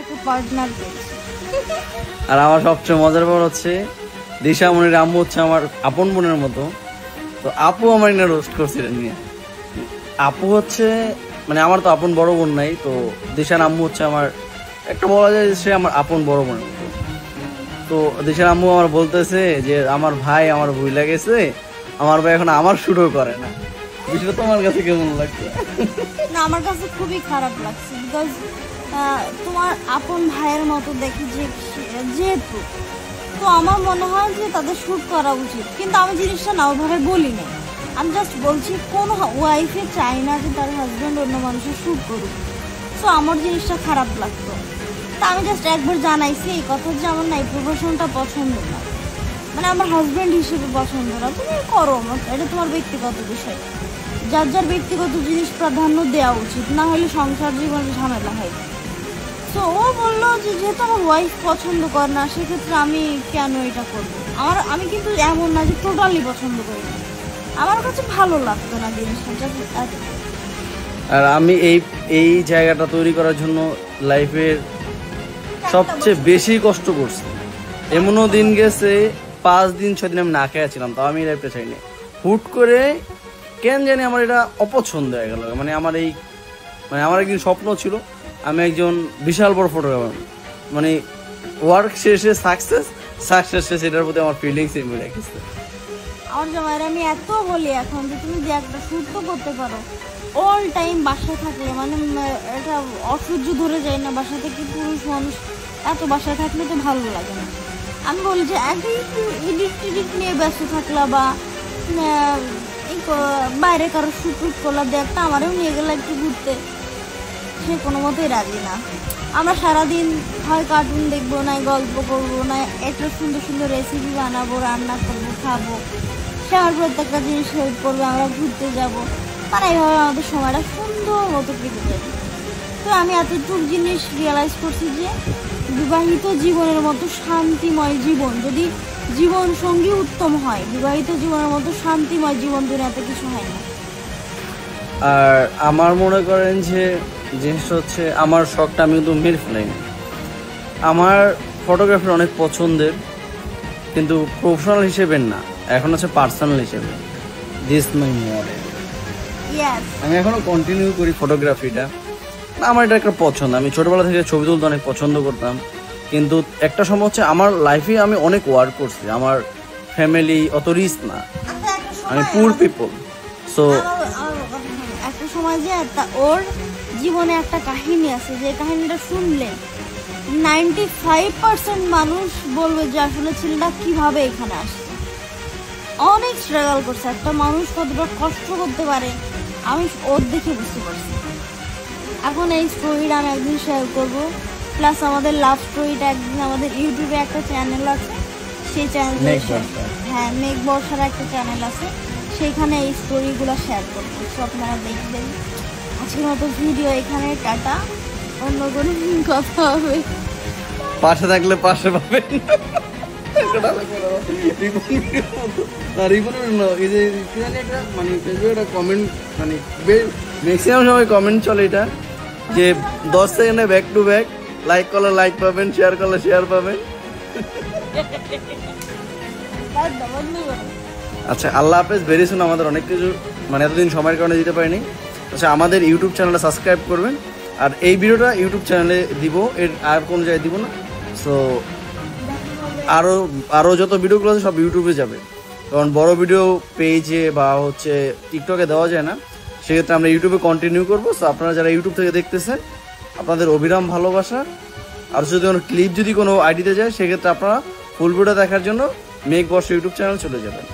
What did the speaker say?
একটা পার্টনার পেয়েছি। আর আমার সবচেয়ে মজার ব্যাপার হচ্ছে দিশামণির আম্মু হচ্ছে আমার আপন বোনের মতো। তো আপু আমার এনে রোস্ট করছিলেন নিয়ে। আপু হচ্ছে মানে আমার তো আপন বড় বোন নাই, তো দিশার আম্মু হচ্ছে আমার একটা বলা যায় সে আমার আপন বড় বোনের মতো। তো দিশার আম্মু আমার বলতেছে যে আমার ভাই আমার ভুইলা গেছে, আমার ভাই এখন আমার শুরু করে না। বিষয়টা তোমার কাছে কেমন লাগছে? না, আমার কাছে খুবই খারাপ লাগছে, বিকজ তোমার আপন ভাইয়ের মতো দেখি যেহেতু, তো আমার মনে হয় যে তাদের শ্যুট করা উচিত। কিন্তু আমি জিনিসটা না ওভাবে বলি না, আমি জাস্ট বলছি কোনো ওয়াইফে চাই না যে তার হাজব্যান্ড অন্য মানুষের শ্যুট করুক। সো আমার জিনিসটা খারাপ লাগতো, তা আমি জাস্ট একবার জানাইছি এই কথা যে আমার না এই প্রফেশনটা পছন্দ না, মানে আমার হাজব্যান্ড হিসেবে পছন্দ না। তুমি করো, এটা তোমার ব্যক্তিগত বিষয়, যার যার ব্যক্তিগত জিনিস প্রাধান্য দেওয়া উচিত, না হলে সংসার জীবনে ঝামেলা হয়। তো ও বললো যে যেহেতু আমার ওয়াইফ পছন্দ করে না, সেক্ষেত্রে আমি কেন এটা করবো। আমি কিন্তু এমন না যে টোটালি পছন্দ করি না, আমার কাছে ভালো লাগতো না জিনিসটা। আর আমি এই জায়গাটা তৈরি করার জন্য লাইফের সবচেয়ে বেশি কষ্ট করছি। এমনও দিন গেছে 5 দিন 6 দিন আমি না খেয়ে ছিলাম, তাও আমি এই লাইফটা চাইনি। হুট করে কেন জানি আমার এটা অপছন্দ হয়ে গেল। মানে আমার একদিন স্বপ্ন ছিল আমি একজন বিশাল বড় ফটোগ্রাফার, মানে ওয়ার্ক শেষে সাকসেস শেষে এটার প্রতি আমার ফিলিংসই মিলে গেছে। আমার জামাইয়ের আমি এত বলি এখন যে তুমি যে একটা শ্যুট তো করতে পারো, অল টাইম বাসায় থাকলে মানে এটা অসহ্য ধরে যায় না, বাসা থেকে পুরুষ মানুষ এত বাসায় থাকলে তো ভালো লাগে না। আমি বলি যে একদিন একটু এডিট নিয়ে ব্যস্ত থাকলা বা বাইরে কারো শ্যুট করলা, দেখটা আমারও নিয়ে গেলে একটু ঘুরতে, সে কোনো মতেই রাজি না। আমরা সারাদিন হয় কার্টুন দেখবো, না গল্প করবো, না একটা সুন্দর সুন্দর রেসিপি বানাবো, রান্না করবো, খাবো, সে আমার প্রত্যেকটা জিনিস হেল্প করবে, আমরা ঘুরতে যাবো, মানে এইভাবে আমাদের সময়টা সুন্দর মতো কেটে যাবে। তো আমি এতটুকু জিনিস রিয়েলাইজ করছি যে বিবাহিত জীবনের মতো শান্তিময় জীবন, যদি জীবন সঙ্গী উত্তম হয়, বিবাহিত জীবনের মতো শান্তিময় জীবন দুনিয়াতে কিছু হয় না। আর আমার মনে করেন যে জিনিসটা হচ্ছে আমার শখটা আমি কিন্তু মেরে ফেলাইনি। আমার ফটোগ্রাফি অনেক পছন্দের, কিন্তু প্রফেশনাল হিসেবে না, এখন হচ্ছে পার্সোনাল হিসেবে। This my model. আমি এখনো কন্টিনিউ করি ফটোগ্রাফিটা, আমার এটা একটা পছন্দ। আমি ছোটবেলা থেকে ছবি তুলতে অনেক পছন্দ করতাম, কিন্তু একটা সময় হচ্ছে আমার লাইফে আমি অনেক ওয়ার্ক করছি, আমার ফ্যামিলি অত রিচ না, আমি পুর পিপল। সো একটা সময় যে ওর জীবনে একটা কাহিনী আছে, যে কাহিনীটা শুনলে 95% মানুষ বলবে যে আসলে ছেলেটা কিভাবে এখানে আসছে, অনেক স্ট্রাগল করছে। একটা মানুষ কতটা কষ্ট করতে পারে আমি ওর দেখে বুঝতে পারছি। এখন এই স্টোরিটা আমি একদিন শেয়ার করবো, প্লাস আমাদের লাভ স্টোরিটা একদিন আমাদের ইউটিউবে একটা চ্যানেল আছে, সেই চ্যানেলে, হ্যাঁ মেঘ বর্ষার একটা চ্যানেল আছে, সেইখানে এই স্টোরিগুলো শেয়ার করবো, সো আপনারা দেখবেন। আজকের মতো ভিডিও এখানে, টাটা, অন্য কোনো কথা হবে। পাশে থাকলে পাশে পাবেন। ম্যাক্সিমাম সময় কমেন্ট চলে এটা যে 10 সেকেন্ডে ব্যাক টু ব্যাক, লাইক করলে লাইক পাবেন, শেয়ার করলে শেয়ার পাবেন। আচ্ছা, আল্লাহ হাফেজ। ভেরি সুন আমাদের অনেক কিছু মানে এতদিন সময়ের কারণে দিতে পারিনি। আচ্ছা, আমাদের ইউটিউব চ্যানেলটা সাবস্ক্রাইব করবেন, আর এই ভিডিওটা ইউটিউব চ্যানেলে দিব, এর আর কোনো জায়গায় দিব না। সো আরও যত ভিডিওগুলো আছে সব ইউটিউবে যাবে, কারণ বড় ভিডিও পেজে বা হচ্ছে টিকটকে দেওয়া যায় না, সেক্ষেত্রে আমরা ইউটিউবে কন্টিনিউ করবো। সো আপনারা যারা ইউটিউব থেকে দেখতেছেন, আপনাদের অবিরাম ভালোবাসা। আর যদি কোনো ক্লিপ যদি কোনো আইডিতে যায়, সেক্ষেত্রে আপনারা ফুল ভিডিও দেখার জন্য মেঘ বর্ষা ইউটিউব চ্যানেল চলে যাবেন।